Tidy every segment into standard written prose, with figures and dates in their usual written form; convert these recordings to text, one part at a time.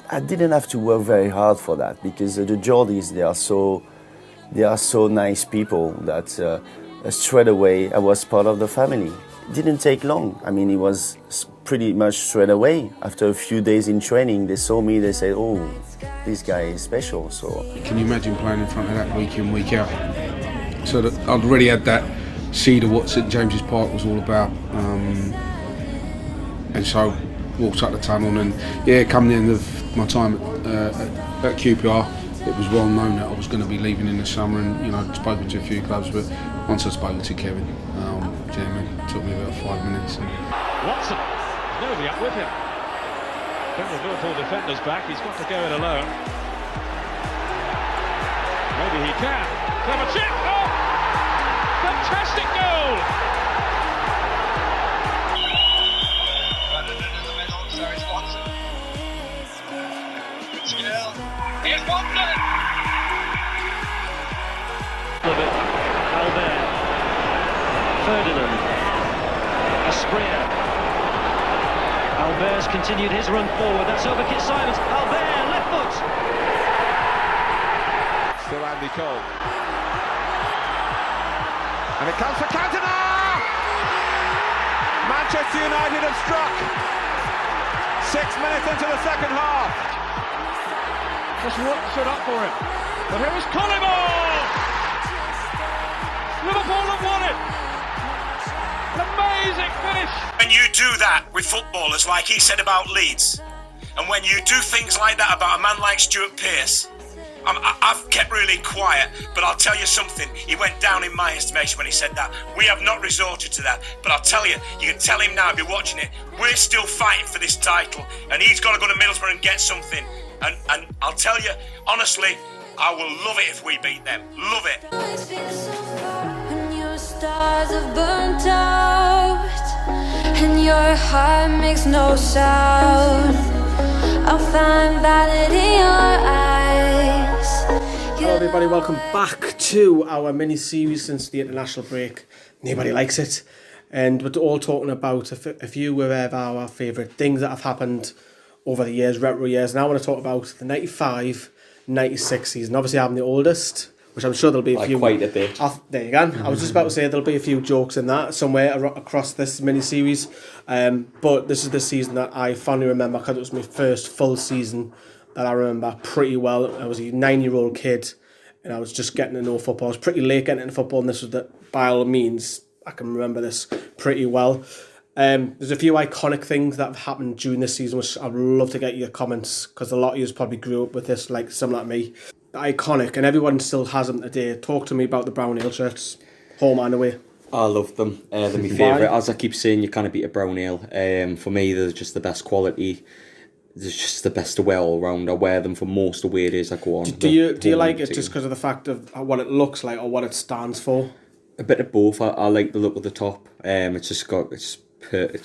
I didn't have to work very hard for that, because the Geordies, they are so nice people that straight away I was part of the family. It didn't take long. I mean, it was pretty much straight away. After a few days in training, they saw me, they said, oh, this guy is special. So can you imagine playing in front of that week in, week out? So that I'd already had that seed of what St James's Park was all about. And so walked up the tunnel, and coming in of my time at QPR, it was well known that I was going to be leaving in the summer, and I'd spoken to a few clubs, but once I'd spoken to Kevin, it took me about 5 minutes. Watson, nobody up with him. Then the Liverpool defender's back, he's got to go it alone. Maybe he can. Clever chip! Oh! Fantastic goal! Here's Watson! Albert, Ferdinand, Asprilla. Albert's continued his run forward. That's Overkit Simons. Albert, left foot. Still Andy Cole. And it comes for Cantona! Manchester United have struck. 6 minutes into the second half. Just stood up for it. But here is Collymore! Liverpool have won it! An amazing finish! When you do that with footballers, like he said about Leeds, and when you do things like that about a man like Stuart Pearce, I've kept really quiet, but I'll tell you something, he went down in my estimation when he said that. We have not resorted to that, but I'll tell you, you can tell him now if you're watching it, we're still fighting for this title, and he's got to go to Middlesbrough and get something. And I'll tell you, honestly, I will love it if we beat them. Love it. When your stars have burnt out and your heart makes no sound, I'll find validity in your eyes. Hello everybody, welcome back to our mini-series since the international break. Nobody likes it. And we're all talking about a few of our favourite things that have happened over the years, retro years. Now I want to talk about the 95-96 season. Obviously I'm the oldest, which I'm sure there'll be a few... Quite a bit. There you go. I was just about to say there'll be a few jokes in that somewhere across this mini-series. But this is the season that I fondly remember because it was my first full season that I remember pretty well. I was a 9-year-old kid and I was just getting to know football. I was pretty late getting into football, and this was by all means, I can remember this pretty well. There's a few iconic things that have happened during this season, which I'd love to get your comments, because a lot of you probably grew up with this, like similar to me. Iconic, and everyone still has them today. Talk to me about the brown ale shirts, home and away. I love them. They're my favourite. As I keep saying, you can't beat a brown ale. For me, they're just the best quality. They're just the best away all round. I wear them for most away days I go on. Do you like it just because of the fact of what it looks like or what it stands for? A bit of both. I like the look of the top. It's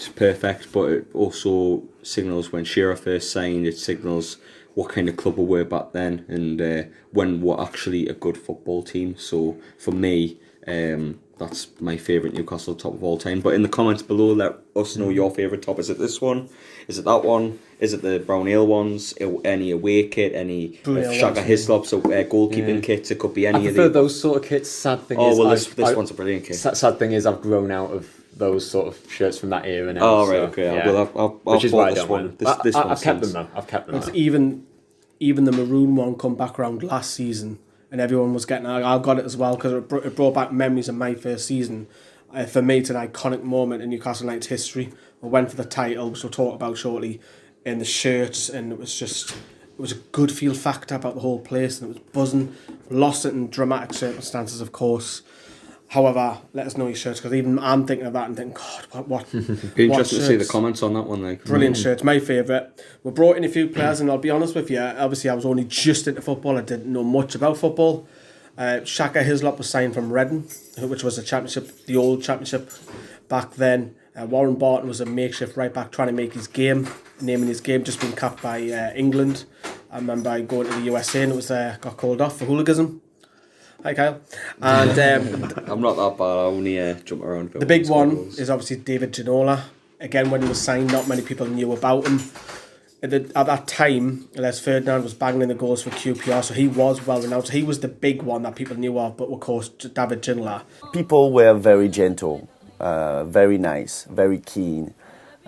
perfect, but it also signals when Shearer first signed. It signals what kind of club we were back then, and when we're actually a good football team. So for me, that's my favourite Newcastle top of all time. But in the comments below, let us know your favourite top. Is it this one? Is it that one? Is it the brown ale ones? Any away kit? Any Shaka Hislop? So goalkeeping kits? It could be any of I prefer those sort of kits. Sad thing is... Oh, well, this one's a brilliant kit. Sad thing is I've grown out of those sort of shirts from that era now. Oh, right, okay. Yeah. Well, I'll which is why I this don't one. This I've kept them though. I've kept them. Even the maroon one come back around last season, and everyone was getting... I got it as well, because it brought back memories of my first season. For me, it's an iconic moment in Newcastle United's history. We went for the title, which we'll talk about shortly, in the shirts, and it was a good feel factor about the whole place, and it was buzzing. Lost it in dramatic circumstances, of course. However, let us know your shirts, because even I'm thinking of that and thinking, God, what be interesting to see the comments on that one. Like, brilliant shirts, my favourite. We brought in a few players, and I'll be honest with you, obviously I was only just into football, I didn't know much about football. Shaka Hislop was signed from Reading, which was the old championship back then. Warren Barton was a makeshift right back trying to make his game, naming his game, just being capped by England. I remember going to the USA and it was got called off for hooliganism. Hi Kyle. And I'm not that bad, I only jump around. The big one is obviously David Ginola. Again, when he was signed, not many people knew about him. at that time, Les Ferdinand was banging in the goals for QPR, so he was well renowned. So he was the big one that people knew of, but of course, David Ginola. People were very gentle, very nice, very keen.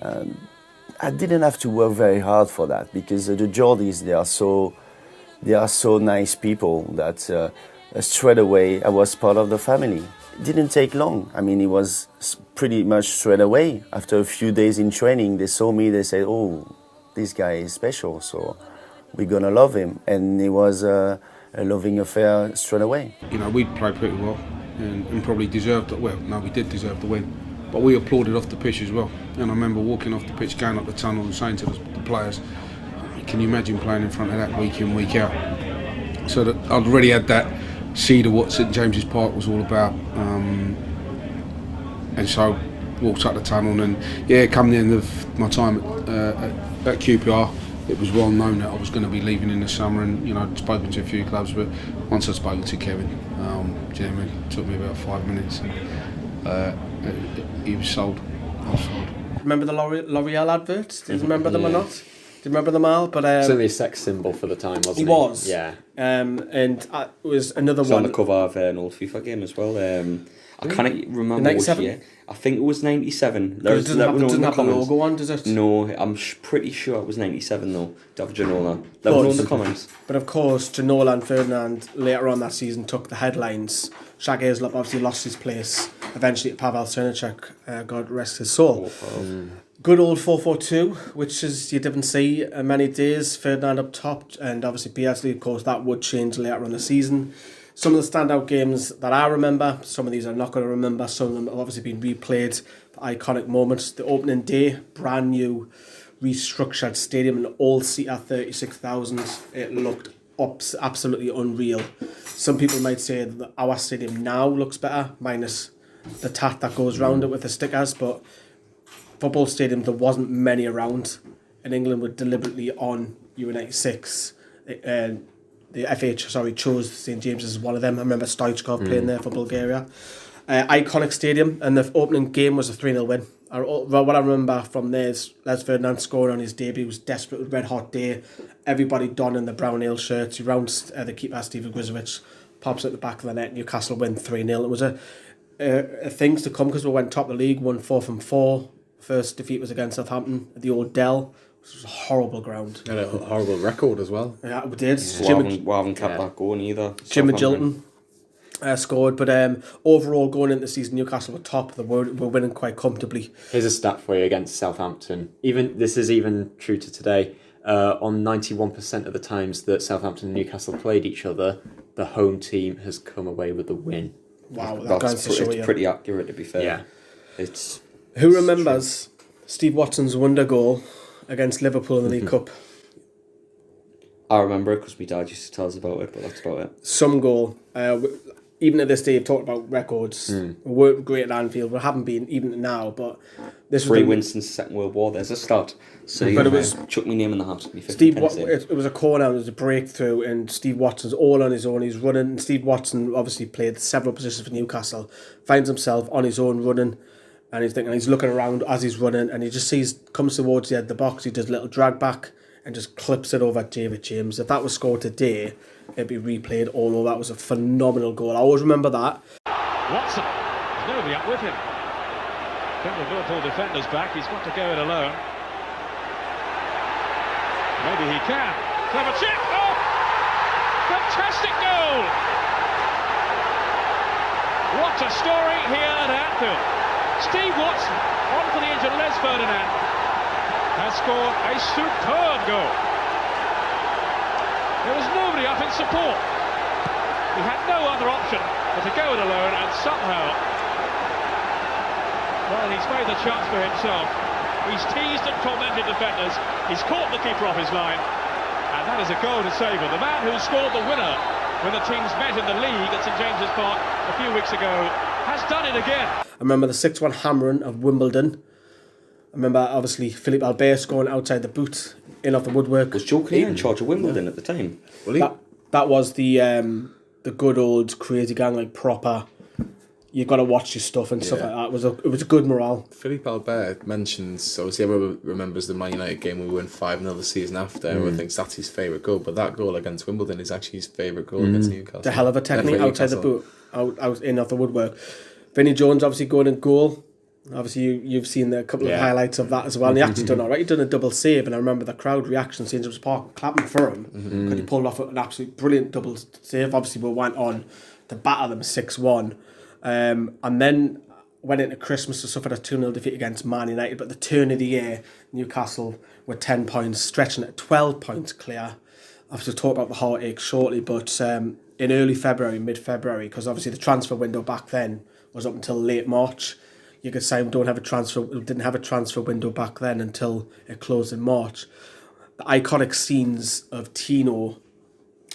I didn't have to work very hard for that because the Geordies, they are so nice people that straight away I was part of the family. It didn't take long. I mean, it was pretty much straight away. After a few days in training, they saw me, they said, oh, this guy is special, so we're going to love him. And it was a loving affair straight away. You know, we played pretty well and probably deserved it. Well, no, we did deserve the win. But we applauded off the pitch as well. And I remember walking off the pitch, going up the tunnel and saying to the players, can you imagine playing in front of that week in, week out? So that I'd already had that seed of what St James's Park was all about. And so walked up the tunnel and come the end of my time at QPR, it was well known that I was going to be leaving in the summer, and you know, I'd spoken to a few clubs, but once I'd spoken to Kevin, do you know what I mean? It took me about 5 minutes and he was sold. I was sold. Remember the L'Oreal adverts? Do you remember them or not? Do you remember them all? But certainly a sex symbol for the time, wasn't he? He was. Yeah. And it was another It's one. on the cover of an old FIFA game as well. I can't remember which 97? year. I think it was 97. It doesn't have the logo on, does it? No, I'm pretty sure it was 97 though. David Ginola. Let me know in the comments. But of course, Ginola and Ferdinand later on that season took the headlines. Shaq Aislip obviously lost his place eventually to Pavel Srnicek, God rest his soul. Good old 4-4-2, which is you didn't see many days. Ferdinand up top, and obviously Beardsley, of course, that would change later on in the season. Some of the standout games that I remember, some of these I'm not going to remember, some of them have obviously been replayed, iconic moments. The opening day, brand new, restructured stadium, an all-seater 36,000. It looked absolutely unreal. Some people might say that our stadium now looks better, minus the tat that goes around it with the stickers, but football stadium, there wasn't many around, and England were deliberately on Euro 96. The FA chose St James's as one of them. I remember Stoichkov playing there for Bulgaria. Iconic stadium, and the opening game was a 3-0 win. What I remember from there is Les Ferdinand scoring on his debut. It was desperate, red hot day. Everybody donning the brown ale shirts. He rounds the keeper, Steven Grizovic, pops at the back of the net. Newcastle win 3-0. It was a things to come because we went top of the league, won 4 from 4. First defeat was against Southampton at the old Dell. It was a horrible ground. And a horrible record as well. Yeah, we did. We haven't kept that going either. Jim Magilton scored, but overall going into the season, Newcastle were top. They were winning quite comfortably. Here's a stat for you against Southampton. This is even true to today. On 91% of the times that Southampton and Newcastle played each other, the home team has come away with the win. Wow, It's pretty accurate, to be fair. Yeah. Who remembers Steve Watson's wonder goal against Liverpool in the League Cup? I remember it because my dad used to tell us about it, but that's about it. Some goal. Even at this day, you've talked about records. We weren't great at Anfield. We haven't been even now, but this was 3 wins since the Second World War. There's a start. So but it was chuck my name in the hat. It was a corner. It was a breakthrough, and Steve Watson's all on his own. He's running. And Steve Watson obviously played several positions for Newcastle. Finds himself on his own running. And he's looking around as he's running, and he just comes towards the edge of the box. He does a little drag back and just clips it over David James. If that was scored today, it'd be replayed all over. That was a phenomenal goal. I always remember that. Watson, there's nobody up with him. I think the Liverpool defender's back. He's got to go it alone. Maybe he can. Clever chip. Oh! Fantastic goal! What a story here at Anfield. Steve Watson, on for the injured Les Ferdinand, has scored a superb goal. There was nobody up in support. He had no other option but to go it alone, and somehow, well, he's made the chance for himself. He's teased and tormented defenders. He's caught the keeper off his line, and that is a goal to savour. The man who scored the winner when the teams met in the league at St James's Park a few weeks ago has done it again. I remember the 6-1 hammering of Wimbledon. I remember, obviously, Philippe Albert scoring outside the boot, in off the woodwork. Was Joe Keegan in charge of Wimbledon at the time? That was the good old crazy gang, like proper you got to watch your stuff and stuff like that. It was a good morale. Philippe Albert mentions, obviously everyone remembers the Man United game where we won 5-0 the season after. Everyone thinks that's his favourite goal, but that goal against Wimbledon is actually his favourite goal against Newcastle. The hell of a technique outside the boot, out in off the woodwork. Vinnie Jones obviously going in goal. Obviously you've seen a couple of highlights of that as well. And he actually done all right. He done a double save, and I remember the crowd reaction, St James Park clapping for him because he pulled off an absolute brilliant double save. Obviously we went on to batter them 6-1. And then went into Christmas to suffer a 2-0 defeat against Man United. But the turn of the year, Newcastle were 10 points, stretching at 12 points clear. I'll have to talk about the heartache shortly, but in early February, mid-February, because obviously the transfer window back then was up until late March. You could say we didn't have a transfer window back then until it closed in March. The iconic scenes of Tino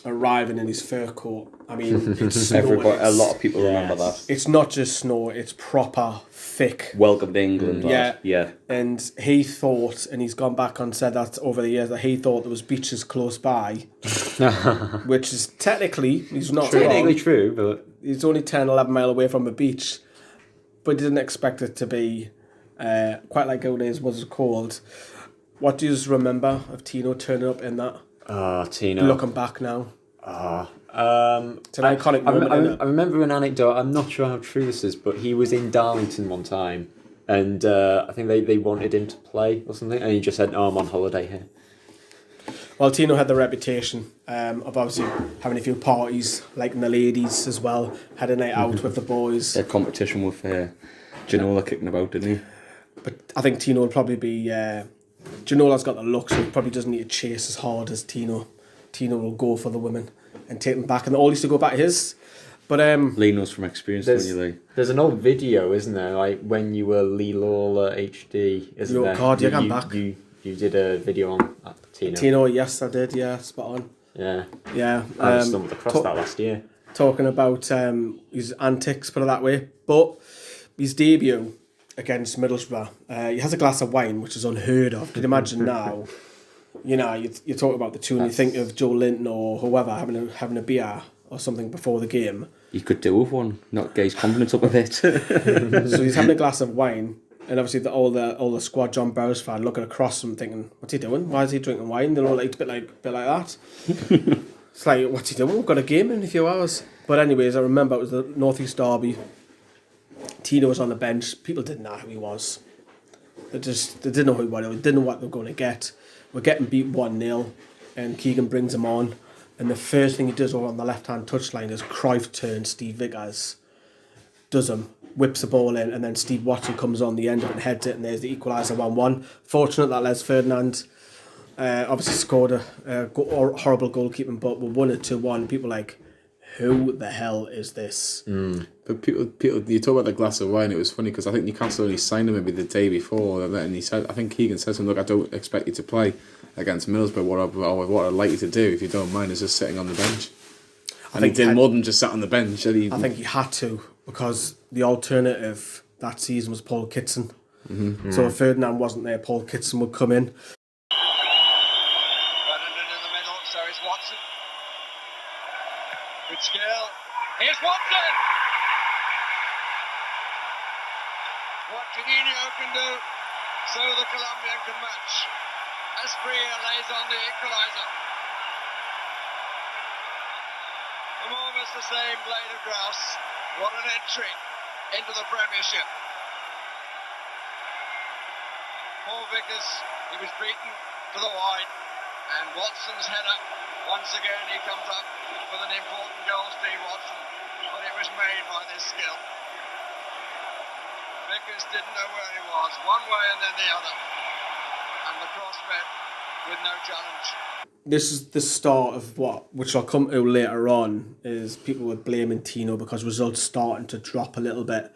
arriving in his fur coat. I mean, it's snow. A lot of people remember that. It's not just snow, it's proper thick. Welcome to England. Yeah. And he thought, and he's gone back and said that over the years, that he thought there was beaches close by, which is technically, he's not Technically wrong. true, but He's only 10, 11 mile away from a beach, but he didn't expect it to be quite like how it is, was called. What do you remember of Tino turning up in that? Tino. Looking back now. It's an iconic moment, isn't it? I remember an anecdote, I'm not sure how true this is, but he was in Darlington one time, and I think they wanted him to play or something, and he just said, "Oh, I'm on holiday here." Well, Tino had the reputation of obviously having a few parties, liking the ladies as well, had a night out with the boys. Their competition with Ginola kicking about, didn't he? But I think Tino will probably be... Ginola's got the look, so he probably doesn't need to chase as hard as Tino. Tino will go for the women and take them back, and they all used to go back to his. But Lee knows from experience, don't you, Lee? There's an old video, isn't there? Like when you were Lee Lawler HD, isn't there? God, yeah, I'm back. You did a video on Tino. Tino, yes, I did. Yeah, spot on. Yeah. Yeah. I stumbled across that last year. Talking about his antics, put it that way. But his debut against Middlesbrough, he has a glass of wine, which is unheard of. Can you imagine now? You know, you talk about the two and you think of Joe Linton or whoever having a beer or something before the game. You could do with one, not get his confidence up a bit. So he's having a glass of wine, and obviously all the squad, John Barrow's fan, looking across and thinking, "What's he doing? Why is he drinking wine?" They're all like a bit like that. It's like, what's he doing? We've got a game in a few hours. But anyways, I remember it was the North East Derby. Tino was on the bench. People didn't know who he was. They didn't know who he was. They didn't know what they were going to get. We're getting beat 1-0, and Keegan brings him on. And the first thing he does over on the left-hand touchline is Cruyff turns Steve Vickers, does him, whips the ball in, and then Steve Watson comes on the end of it and heads it, and there's the equaliser 1-1. Fortunate that Les Ferdinand obviously scored a horrible goalkeeping, but we won it 2-1. People like, who the hell is this? But people, you talk about the glass of wine. It was funny because I think Newcastle only signed him maybe the day before, and he said, I think Keegan says to him, "Look, I don't expect you to play against Middlesbrough. What I'd like you to do, if you don't mind, is just sitting on the bench." And he did more than just sat on the bench. I think he had to, because the alternative that season was Paul Kitson. So if Ferdinand wasn't there, Paul Kitson would come in. Good skill. Here's Watson. What Juninho can do, so the Colombian can match. Asprilla lays on the equaliser. From almost the same blade of grass. What an entry into the Premiership. Paul Vickers, he was beaten to the wide, and Watson's header. Once again, he comes up with an important goal, Steve Watson, but it was made by this skill. Vickers didn't know where he was, one way and then the other, and the cross met with no challenge. This is the start of which I'll come to later on, is people were blaming Tino because results starting to drop a little bit.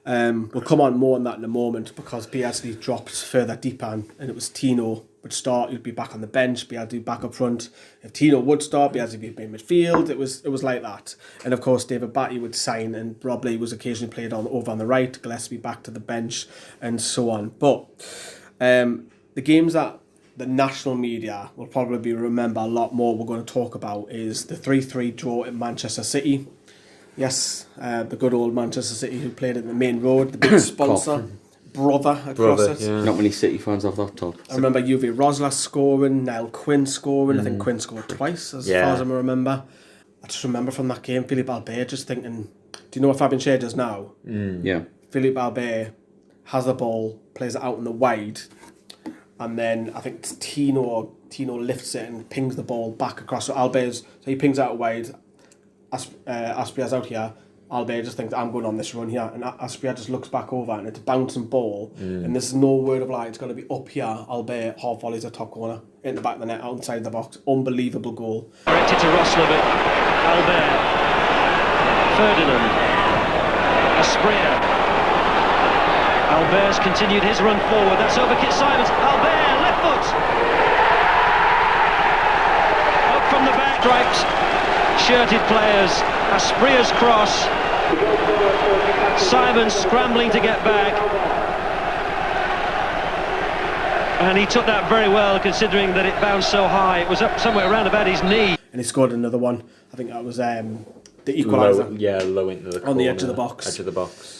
We'll come on more on that in a moment, because Bielsa dropped further deeper, and it was Tino would start, he'd be back on the bench, Bielsa back up front. If Tino would start, Bielsa would be in midfield. It was like that. And of course, David Batty would sign, and Rob Lee was occasionally played over on the right, Gillespie back to the bench, and so on. But the games that the national media will probably remember a lot more we're going to talk about is the 3-3 draw at Manchester City. Yes, the good old Manchester City who played at the main road, the big sponsor, brother across it. Yeah. Not many City fans have that top. I remember Uwe Rosler scoring, Niall Quinn scoring. I think Quinn scored twice, as far as I remember. I just remember from that game, Philippe Albert just thinking, do you know what Fabian Schär does now? Yeah. Philippe Albert has the ball, plays it out in the wide, and then I think Tino lifts it and pings the ball back across. So he pings out wide, Asprilla's out here, Albert just thinks, I'm going on this run here, and Asprilla just looks back over and it's a bouncing ball, and there's no word of lie, it's going to be up here. Albert half volleys a top corner, in the back of the net, outside the box. Unbelievable goal. Directed to Roslovic, Albert, Ferdinand, Asprilla. Albert's continued his run forward, that's over Kit Simons, Albert, left foot! Up from the back, striped, shirted players, Asprilla's cross, Simons scrambling to get back, and he took that very well considering that it bounced so high. It was up somewhere around about his knee. And he scored another one. I think that was the equaliser. Low into the corner, on the edge of the box. Edge of the box.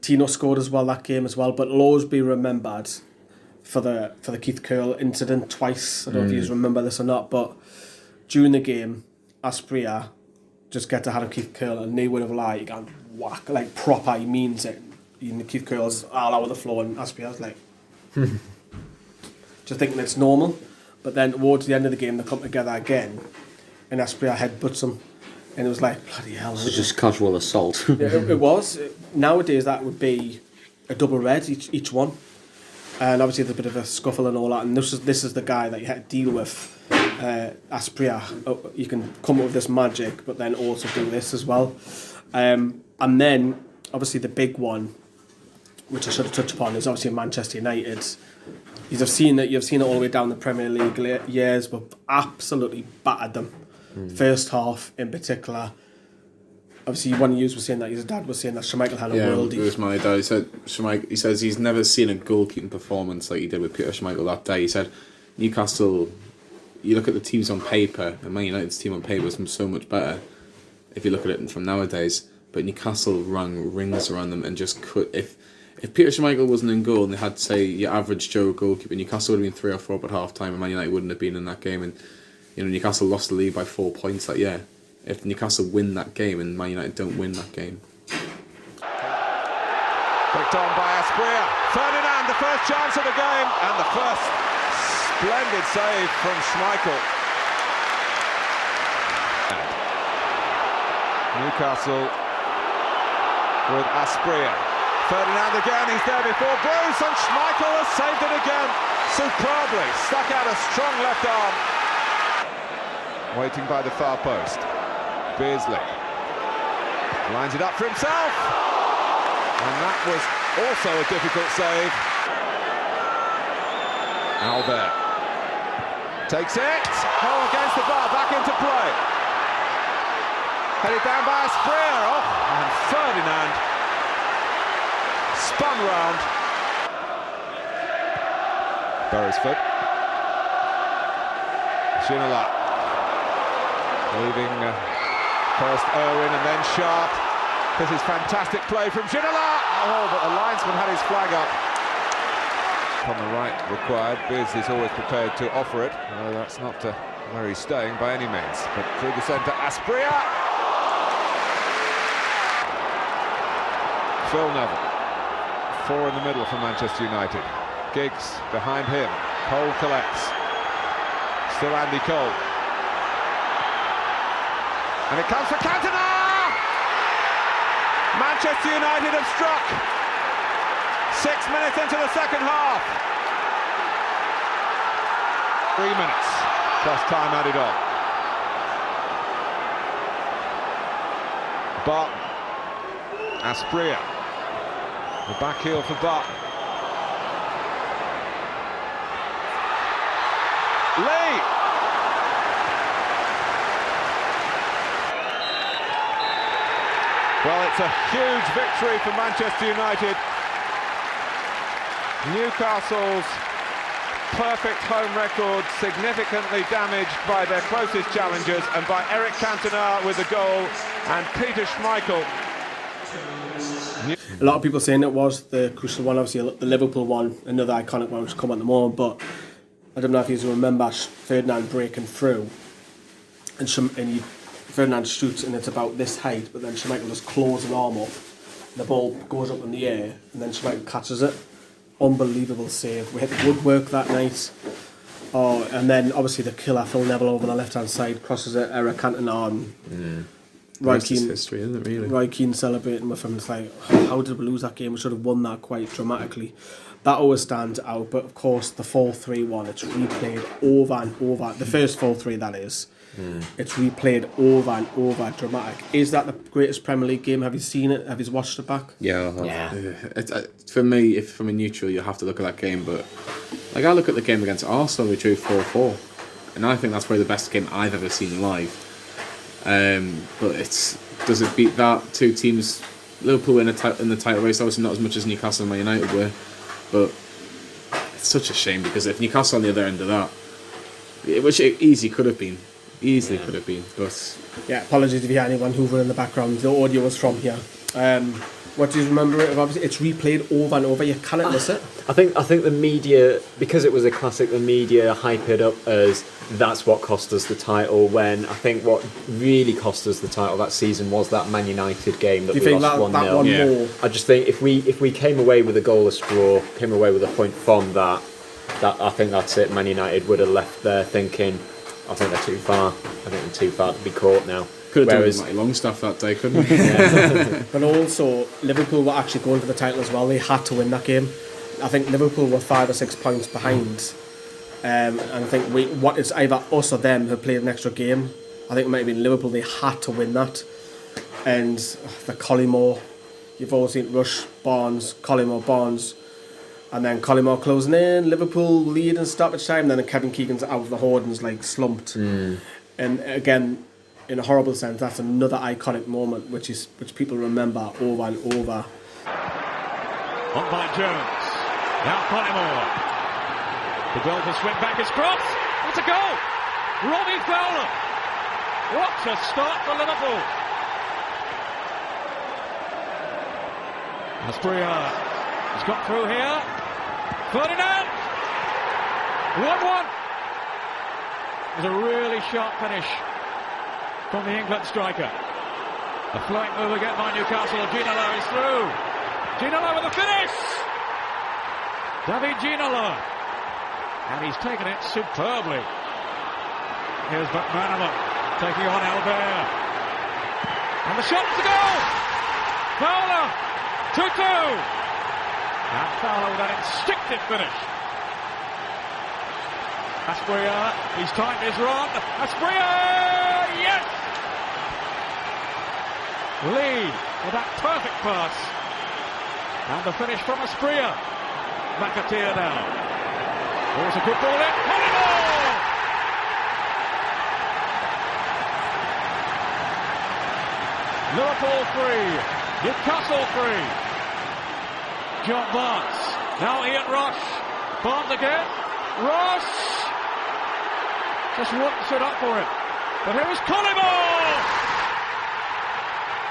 Tino scored as well that game as well, but will always be remembered for the Keith Curle incident twice. I don't know if you remember this or not, but during the game, Asprilla just gets ahead of Keith Curle and they would have lied, he got whack, like proper, he means it. Keith Curle's all over the floor and Asprilla's like just thinking it's normal. But then towards the end of the game they come together again and Asprilla headbutts him and it was like, bloody hell. It's just casual assault. It was. Nowadays that would be a double red each one. And obviously there's a bit of a scuffle and all that, and this is the guy that you had to deal with. Asprilla, you can come up with this magic, but then also do this as well. And then, obviously, the big one, which I should have touched upon, is obviously Manchester United. You've seen it all the way down the Premier League years, but absolutely battered them. First half, in particular. Obviously, one of you was saying that his dad was saying that Schmeichel had a worldie. Yeah, it was my dad. He says he's never seen a goalkeeping performance like he did with Peter Schmeichel that day. He said Newcastle, you look at the teams on paper, and Man United's team on paper is so much better if you look at it from nowadays. But Newcastle rung rings around them and just could. If Peter Schmeichel wasn't in goal and they had, say, your average Joe goalkeeper, Newcastle would have been 3 or 4 up at half time, and Man United wouldn't have been in that game. And Newcastle lost the lead by 4 points that year. If Newcastle win that game and Man United don't win that game. Picked on by Asprilla. Ferdinand, the first chance of the game, and the first splendid save from Schmeichel. Newcastle with Asprilla. Ferdinand again, he's there before Bruce, and Schmeichel has saved it again superbly. Stuck out a strong left arm. Waiting by the far post. Beardsley lines it up for himself, and that was also a difficult save. Albert takes it, against the bar, back into play. Headed down by Asprilla, and Ferdinand spun round. Beresford. Ginola leaving first Irwin and then Sharp. This is fantastic play from Ginola. But the linesman had his flag up. On the right required. Beardsley is always prepared to offer it. That's not where he's staying by any means. But through the centre, Asprilla. Phil Neville. 4 in the middle for Manchester United. Giggs behind him. Cole collects. Still Andy Cole. And it comes for Cantona! Manchester United have struck. 6 minutes into the second half. 3 minutes plus time added on. Barton. Asprilla. The back heel for Barton. Lee! Well, it's a huge victory for Manchester United. Newcastle's perfect home record significantly damaged by their closest challengers, and by Eric Cantona with the goal and Peter Schmeichel. A lot of people saying it was the crucial one, obviously the Liverpool one, another iconic one which will come at the moment, but I don't know if you remember Ferdinand breaking through and Ferdinand shoots and it's about this height, but then Schmeichel just claws an arm up, the ball goes up in the air and then Schmeichel catches it. Unbelievable save. We hit the woodwork that night. Oh, and then obviously the killer Phil Neville over the left hand side crosses it, Eric Cantona on. Roy Keane, history, isn't it, really? Roy Keane celebrating with him. It's like, how did we lose that game? We should have won that quite dramatically. That always stands out, but of course the 4-3 one, it's replayed over and over. The first 4-3, that is. It's replayed over and over, dramatic. Is that the greatest Premier League game? Have you seen it? Have you watched it back? Yeah, I have. Yeah. For me, if from a neutral, you have to look at that game. But like I look at the game against Arsenal, we drew 4-4, and I think that's probably the best game I've ever seen live. But does it beat that? Two teams, Liverpool in the title race, obviously not as much as Newcastle and Man United were, but it's such a shame because if Newcastle on the other end of that, which it easily could have been, but yeah, apologies if you had anyone hoovering in the background. The audio was from here. What do you remember it? Obviously, it's replayed over and over. You cannot miss it. I think the media, because it was a classic, the media hype it up as that's what cost us the title. When I think what really cost us the title that season was that Man United game that we lost 1-0. More? I just think if we came away with a goalless draw, came away with a point from that I think that's it. Man United would have left there thinking, I think they're too far. I think they're too far to be caught now. Could have done Matty Longstaff that day, couldn't we? But also, Liverpool were actually going for the title as well. They had to win that game. I think Liverpool were 5 or 6 points behind. And I think it's either us or them who played an extra game. I think it might have been Liverpool. They had to win that. And the Collymore, you've always seen Rush, Barnes, Collymore, Barnes. And then Collymore closing in, Liverpool lead in stoppage time. Then Kevin Keegan's out of the Hordens, like slumped. And again, in a horrible sense, that's another iconic moment which people remember over and over. On by Jones. Now Collymore. The goal to swing back his cross. It's a goal. Robbie Fowler. What a start for Liverpool. Asprilla has got through here. Ferdinand. 1-1. It was a really sharp finish from the England striker. A flying move again by Newcastle. Ginola is through. Ginola with a finish! David Ginola. And he's taken it superbly. Here's McManaman taking on Albert. And the shot to goal! Fowler! 2-2! And Fowler with that instinctive finish. Asprilla, he's timed his run. Asprilla! Yes! Lee with that perfect pass. And the finish from Asprilla. McAteer now. Oh, it's a good ball in. Collymore! Liverpool 3. Newcastle 3. John Barnes. Now Ian Rush. Barnes again. Rush! Just wouldn't sit up for it. But here was Collymore!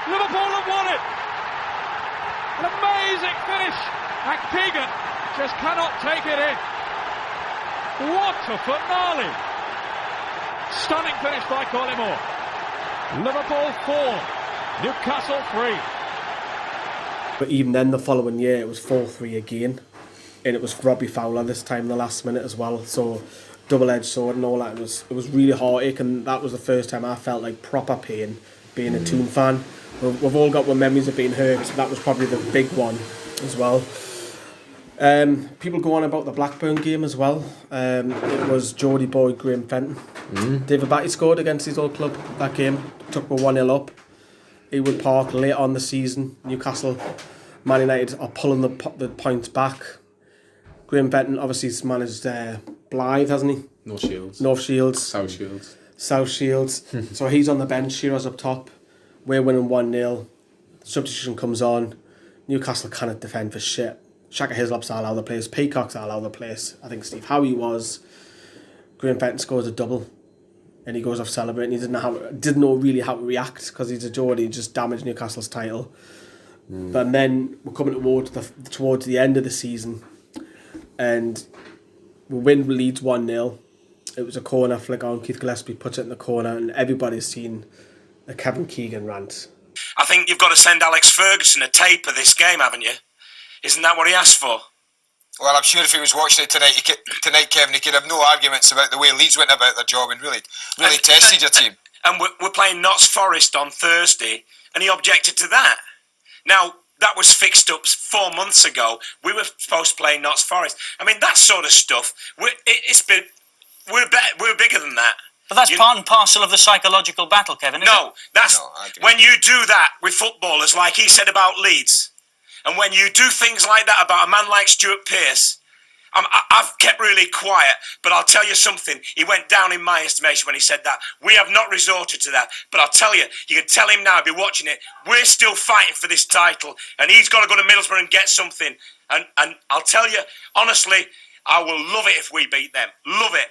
Liverpool have won it! An amazing finish! And Keegan just cannot take it in. What a finale! Stunning finish by Collymore. Liverpool 4, Newcastle 3. But even then, the following year, it was 4-3 again. And it was Robbie Fowler this time, the last minute as well. So, double-edged sword and all that. It was really heartache, and that was the first time I felt like proper pain being a Toon fan. We've all got memories of being hurt. That was probably the big one as well. People go on about the Blackburn game as well. It was Geordie Boyd, Graham Fenton. David Batty scored against his old club that game. Took me 1-0 up. Ewood Park late on the season. Newcastle, Man United are pulling the points back. Graham Fenton obviously has managed Blythe, hasn't he? North Shields. South Shields. So he's on the bench. Shearer's up top. We're winning 1-0. Substitution comes on. Newcastle cannot defend for shit. Shaka Hislop's all over the place. Peacock's all over the place. I think Steve Howie was. Graham Fenton scores a double. And he goes off celebrating. He didn't know really how to react because he's a Geordie. He just damaged Newcastle's title. But then we're coming towards the end of the season, and we win Leeds 1-0. It was a corner flick on. Keith Gillespie puts it in the corner, and everybody's seen the Kevin Keegan rant. I think you've got to send Alex Ferguson a tape of this game, haven't you? Isn't that what he asked for? Well, I'm sure if he was watching it tonight, Kevin, he could have no arguments about the way Leeds went about their job and really tested your team. And we're playing Notts Forest on Thursday, and he objected to that. Now, that was fixed up 4 months ago. We were supposed to play Notts Forest. I mean, that sort of stuff, we're bigger than that. But that's part and parcel of the psychological battle, Kevin, isn't it? That's when you do that with footballers, like he said about Leeds, and when you do things like that about a man like Stuart Pearce, I've kept really quiet, but I'll tell you something. He went down in my estimation when he said that. We have not resorted to that, but I'll tell you, you can tell him now, I'll be watching it, we're still fighting for this title, and he's got to go to Middlesbrough and get something. And I'll tell you, honestly, I will love it if we beat them. Love it.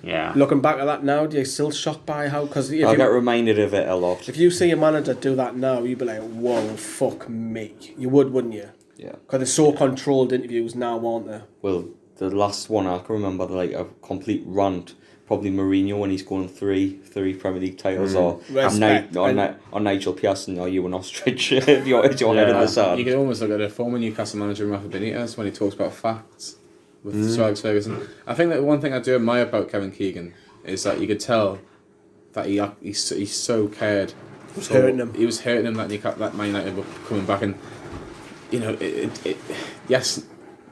Yeah. Looking back at that now, do you still shocked by how? Because I get reminded of it a lot. If you see a manager do that now, you'd be like, "Whoa, fuck me!" You would, wouldn't you? Yeah. Because they're so controlled interviews now, aren't they? Well, the last one I can remember, like a complete rant. Probably Mourinho when he's going three Premier League titles, or Nigel Pearson, or you an ostrich if your head in the sand. You can almost look at a former Newcastle manager, Rafa Benitez, when he talks about facts with Sir Alex Ferguson. I think that one thing I do admire about Kevin Keegan is that you could tell that he so cared. He was hurting him. He was hurting him that Man United were coming back, and yes,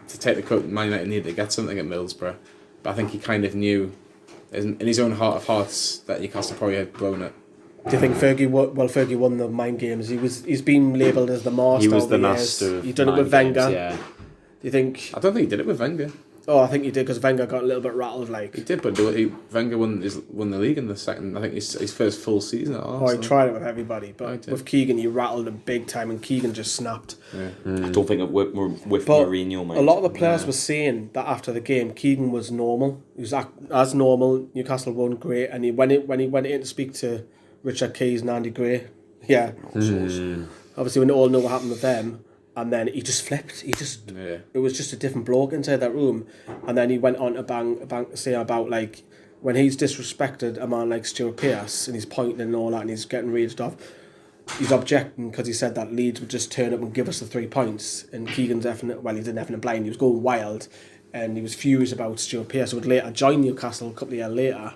to take the quote, Man United needed to get something at Middlesbrough, but I think he kind of knew in his own heart of hearts that Newcastle probably had blown it. Do you think Fergie won the mind games? He's been labelled as the master. He was the master. He's done it with Wenger. Games, yeah. Do you think? I don't think he did it with Wenger. Oh, I think he did because Wenger got a little bit rattled. He did, but Wenger won the league in the second. I think his first full season at Arsenal. Oh, he tried it with everybody, but with Keegan, he rattled him big time, and Keegan just snapped. Yeah. I don't think it worked with Mourinho, mate. A lot of the players were saying that after the game, Keegan was normal. He was as normal. Newcastle won great, and when he went in to speak to Richard Keys and Andy Gray, obviously we all know what happened with them. And then he just flipped. It was just a different bloke inside that room. And then he went on to say about like when he's disrespected a man like Stuart Pearce and he's pointing and all that and he's getting raged off. He's objecting because he said that Leeds would just turn up and give us the 3 points. And Keegan's he didn't have a blind. He was going wild, and he was furious about Stuart Pearce, who would later join Newcastle a couple of years later.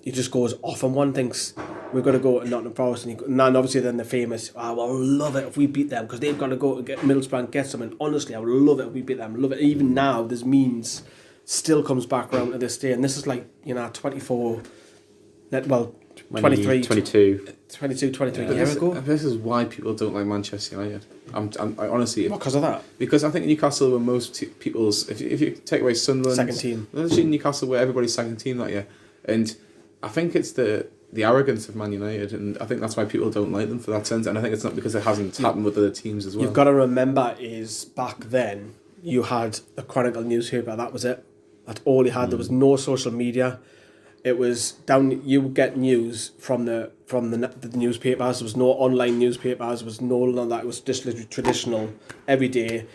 He just goes off, and one thinks we're going to go to Nottingham Forest, and obviously then the famous, I would love it if we beat them because they've got to go to get Middlesbrough and get some. And honestly, I would love it if we beat them. Love it. Even now, there's memes still comes back around to this day, and this is like 23, 23 years ago. This is why people don't like Manchester United. I honestly, what, because of that? Because I think Newcastle were most people's. If you take away Sunderland, second team. Actually, Newcastle were everybody's second team that year, and I think it's the arrogance of Man United, and I think that's why people don't like them for that sense. And I think it's not because it hasn't happened with other teams as well. You've got to remember is back then you had the Chronicle newspaper. That was it. That's all you had. There was no social media. It was down. You would get news from the newspapers. There was no online newspapers. There was none of that. It was just literally traditional every day,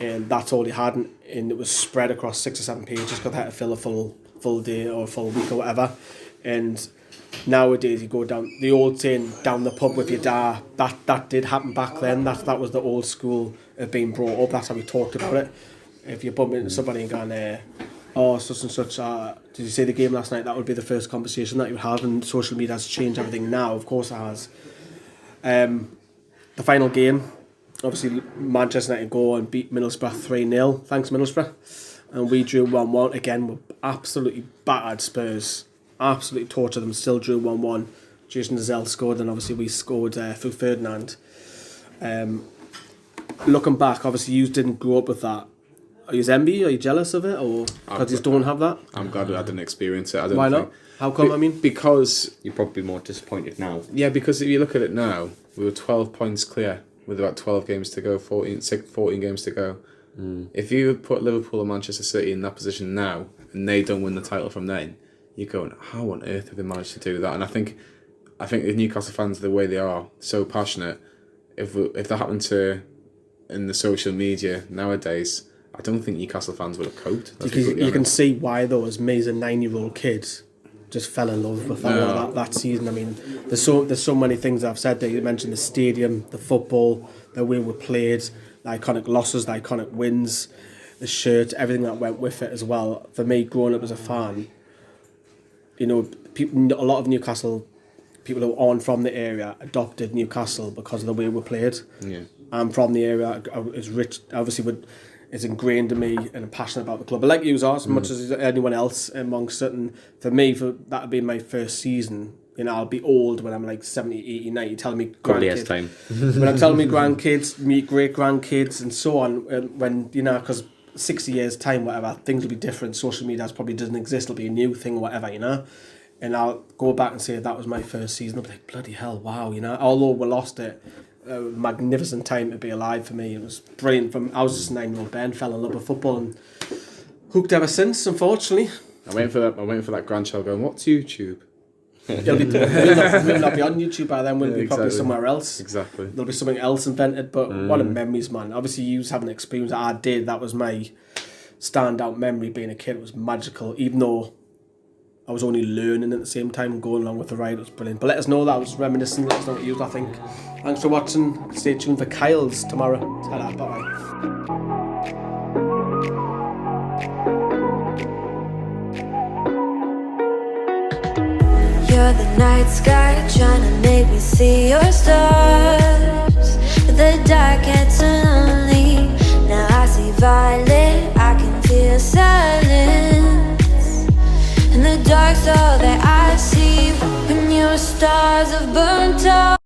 and that's all you had. And it was spread across 6 or 7 pages because they had to fill a full day or a full week or whatever. And nowadays you go down the old saying down the pub with your dad. That did happen back then. That was the old school of being brought up. That's how we talked about it. If you bump into somebody and going, oh, such and such, did you see the game last night? That would be the first conversation that you would have, and social media has changed everything now. Of course it has. The final game, obviously Manchester United go and beat Middlesbrough 3-0. Thanks Middlesbrough. And we drew 1-1. Again, we absolutely battered Spurs. Absolutely tortured them. Still drew 1-1. Jason Dazelle scored, and obviously we scored through Ferdinand. Looking back, obviously you didn't grow up with that. Are you envy? Are you jealous of it, or because you don't have that? I'm glad I didn't experience it. Why not? How come? Because you're probably more disappointed now. Yeah, because if you look at it now, we were 12 points clear with about 12 games to go, 14 games to go. If you put Liverpool and Manchester City in that position now, and they don't win the title from then, you're going, how on earth have they managed to do that? And I think the Newcastle fans, the way they are, so passionate, if that happened to in the social media nowadays, I don't think Newcastle fans would have coped. You can see why, though, as me as a 9-year-old kid, just fell in love with that season. I mean, there's so many things I've said there. You mentioned the stadium, the football, the way we played, the iconic losses, the iconic wins, the shirt, everything that went with it as well. For me, growing up as a fan, you know, a lot of Newcastle people who aren't from the area adopted Newcastle because of the way we played. Yeah. I'm from the area. It's rich, obviously, it's ingrained in me, and I'm passionate about the club. But like you are, as much as anyone else amongst it, and for me, that would be my first season. You know, I'll be old when I'm like 70, 80, 90, telling me grandkids. Time. When I'm telling me grandkids, me great-grandkids, and so on, when, you know, because 60 years' time, whatever, things will be different. Social media probably doesn't exist. It'll be a new thing or whatever, you know. And I'll go back and say that was my first season. I'll be like, bloody hell, wow, you know. Although we lost it, a magnificent time to be alive for me. It was brilliant. I was just a 9-year-old Ben, fell in love with football and hooked ever since, unfortunately. I'm waiting for that grandchild going, what's YouTube? We'll not be on YouTube by then, we'll be probably somewhere else. Exactly. There'll be something else invented, but what a memories, man. Obviously, you have an experience that I did. That was my standout memory being a kid. It was magical, even though I was only learning at the same time, going along with the ride. It was brilliant. But let us know that. I was reminiscing. Let us know what you think. Thanks for watching. Stay tuned for Kyle's tomorrow. Ta-da, bye. You're the night sky trying to make me see your stars, but the dark gets lonely. Now I see violet, I can feel silence. In the dark's all that I see when your stars have burnt out.